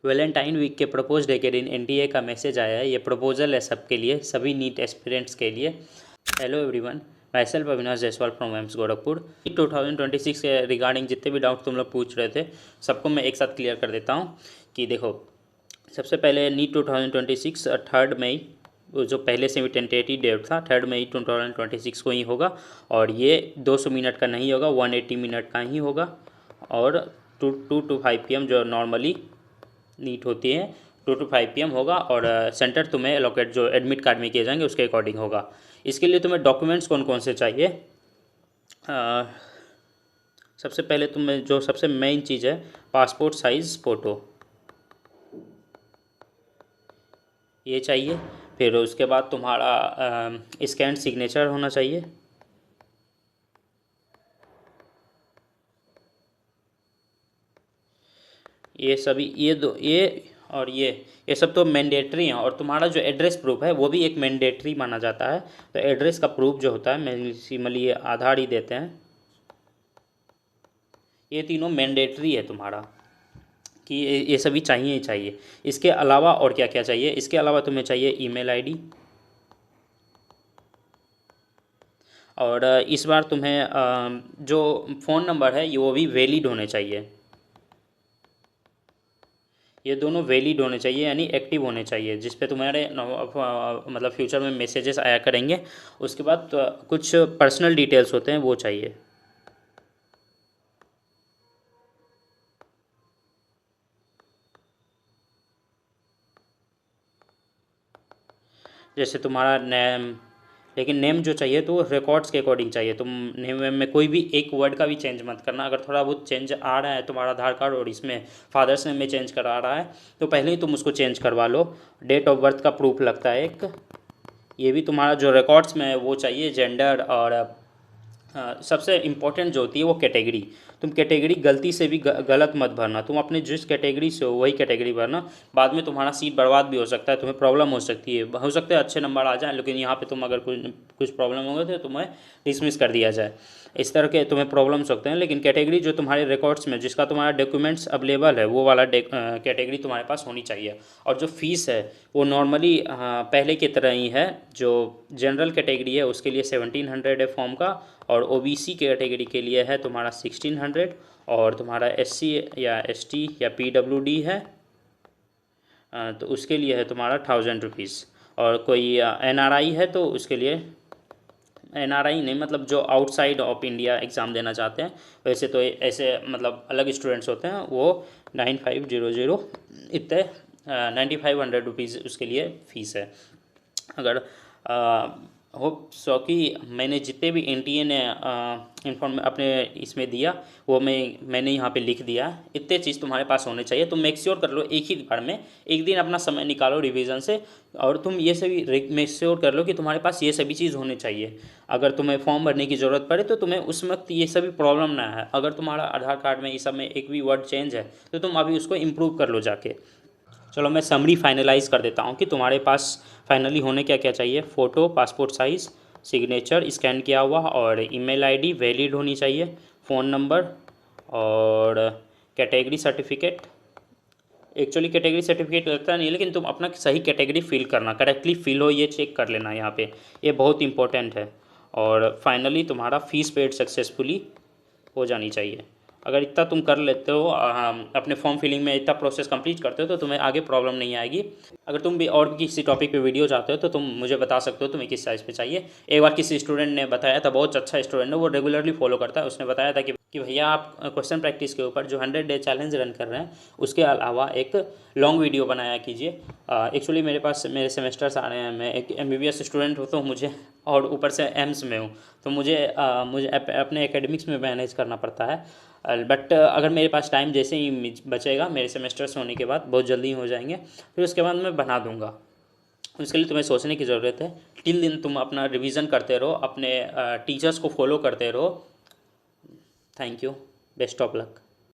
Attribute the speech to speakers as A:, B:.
A: Valentine week के propose day के दिन एनटीए का मैसेज आया है। ये प्रपोजल है सबके लिए, सभी नीट एस्पिरेंट्स के लिए। Hello everyone, my self Avinash Jaiswal from AIIMS Gorakhpur. 2026 के रिगार्डिंग जितने भी डाउट तुम लोग पूछ रहे थे सबको मैं एक साथ क्लियर कर देता हूँ कि देखो, सबसे पहले नीट 2026 3 मई, जो पहले से भी टेंटेटिव डेट था 3 मई 2026 को ही होगा। और ये 200 मिनट का नहीं होगा, 180 मिनट का ही होगा। और 2 to 5 PM जो नॉर्मली नीट होती है 2 to 5 PM होगा। और सेंटर तुम्हें एलोकेट जो एडमिट कार्ड में किए जाएंगे उसके अकॉर्डिंग होगा। इसके लिए तुम्हें डॉक्यूमेंट्स कौन कौन से चाहिए? सबसे पहले तुम्हें जो सबसे मेन चीज़ है, पासपोर्ट साइज़ फ़ोटो ये चाहिए। फिर उसके बाद तुम्हारा स्कैन सिग्नेचर होना चाहिए। ये सभी ये सब तो मैंडेटरी हैं। और तुम्हारा जो एड्रेस प्रूफ है वो भी एक मैंडेटरी माना जाता है। तो एड्रेस का प्रूफ जो होता है, मैक्सिमली ये आधार ही देते हैं। ये तीनों मैंडेटरी है तुम्हारा कि ये सभी चाहिए ही चाहिए। इसके अलावा और क्या क्या चाहिए? इसके अलावा तुम्हें चाहिए ईमेल आईडी। और इस बार तुम्हें जो फ़ोन नंबर है ये वो भी वैलिड होने चाहिए। ये दोनों वैलिड होने चाहिए, यानी एक्टिव होने चाहिए, जिस पे तुम्हारे मतलब फ्यूचर में मैसेजेस आया करेंगे। उसके बाद कुछ पर्सनल डिटेल्स होते हैं वो चाहिए। जैसे तुम्हारा नेम, लेकिन नेम जो चाहिए तो रिकॉर्ड्स के अकॉर्डिंग चाहिए। तुम नेम में कोई भी एक वर्ड का भी चेंज मत करना। अगर थोड़ा बहुत चेंज आ रहा है तुम्हारा आधार कार्ड और इसमें फादर्स नेम में चेंज करा रहा है तो पहले ही तुम उसको चेंज करवा लो। डेट ऑफ बर्थ का प्रूफ लगता है एक, ये भी तुम्हारा जो रिकॉर्ड्स में है वो चाहिए। जेंडर और सबसे इम्पोर्टेंट जो होती है वो कैटेगरी। तुम कैटेगरी गलती से भी गलत मत भरना। तुम अपने जिस कैटेगरी से हो वही कैटेगरी भरना। बाद में तुम्हारा सीट बर्बाद भी हो सकता है, तुम्हें प्रॉब्लम हो सकती है। हो सकता है अच्छे नंबर आ जाए लेकिन यहाँ पे तुम अगर कुछ प्रॉब्लम हो गए तो तुम्हें डिसमिस कर दिया जाए। इस तरह के तुम्हें प्रॉब्लम्स सकते हैं। लेकिन कैटेगरी जो तुम्हारे रिकॉर्ड्स में जिसका तुम्हारा डॉक्यूमेंट्स अवेलेबल है वो वाला कैटेगरी तुम्हारे पास होनी चाहिए। और जो फीस है वो नॉर्मली पहले की तरह ही है। जो जनरल कैटेगरी है उसके लिए 1700 है फॉर्म का। और ओबीसी कैटेगरी के लिए है तुम्हारा 1600। और तुम्हारा एससी या एसटी या पीडब्ल्यूडी है तो उसके लिए है तुम्हारा 1000 रुपीज़। और कोई एनआरआई है तो उसके लिए, एनआरआई नहीं मतलब जो आउटसाइड ऑफ इंडिया एग्ज़ाम देना चाहते हैं, वैसे तो ऐसे मतलब अलग स्टूडेंट्स होते हैं, वो 9500 इतने 9500 रुपीज़ उसके लिए फ़ीस है। अगर होप सो कि मैंने जितने भी एनटीए ने इन्फॉर्म अपने इसमें दिया वो मैंने यहाँ पे लिख दिया। इतने चीज़ तुम्हारे पास होने चाहिए। तुम मेक श्योर कर लो एक ही बार में, एक दिन अपना समय निकालो रिवीजन से, और तुम ये सभी मेक श्योर कर लो कि तुम्हारे पास ये सभी चीज़ होनी चाहिए। अगर तुम्हें फॉर्म भरने की ज़रूरत पड़े तो तुम्हें उस वक्त ये सभी प्रॉब्लम ना है। अगर तुम्हारा आधार कार्ड में इस सब में एक भी वर्ड चेंज है तो तुम अभी उसको इम्प्रूव कर लो जाके। चलो मैं समरी फाइनलाइज़ कर देता हूँ कि तुम्हारे पास फाइनली होने क्या क्या चाहिए। Photo, passport size, signature scan किया हुआ, और ईमेल आईडी वैलिड होनी चाहिए, फ़ोन नंबर, और category certificate. Actually category certificate लगता नहीं है लेकिन तुम अपना सही कैटेगरी फिल करना, करेक्टली फिल हो ये चेक कर लेना यहाँ पे, ये बहुत इंपॉर्टेंट है। और फाइनली तुम्हारा फ़ीस पेड सक्सेसफुली हो जानी चाहिए। अगर इतना तुम कर लेते हो, अपने फॉर्म फिलिंग में इतना प्रोसेस कंप्लीट करते हो तो तुम्हें आगे प्रॉब्लम नहीं आएगी। अगर तुम भी और भी किसी टॉपिक पे वीडियो चाहते हो तो तुम मुझे बता सकते हो तुम्हें किस साइज़ पे चाहिए। एक बार किसी स्टूडेंट ने बताया था, बहुत अच्छा स्टूडेंट है, वो रेगुलरली फॉलो करता है, उसने बताया था कि भैया आप क्वेश्चन प्रैक्टिस के ऊपर जो 100 डे चैलेंज रन कर रहे हैं उसके अलावा एक लॉन्ग वीडियो बनाया कीजिए। एक्चुअली मेरे पास मेरे सेमेस्टर्स आ रहे हैं, मैं एक MBBS स्टूडेंट हूँ तो मुझे, और ऊपर से एम्स में हूँ तो मुझे अपने एकेडमिक्स में मैनेज करना पड़ता है। बट अगर मेरे पास टाइम जैसे ही बचेगा, मेरे सेमेस्टर्स होने के बाद बहुत जल्दी हो जाएंगे, फिर उसके बाद मैं बना दूंगा। उसके लिए तुम्हें सोचने की ज़रूरत है। टिल दिन तुम अपना रिवीजन करते रहो, अपने टीचर्स को फॉलो करते रहो। Thank you, best of luck.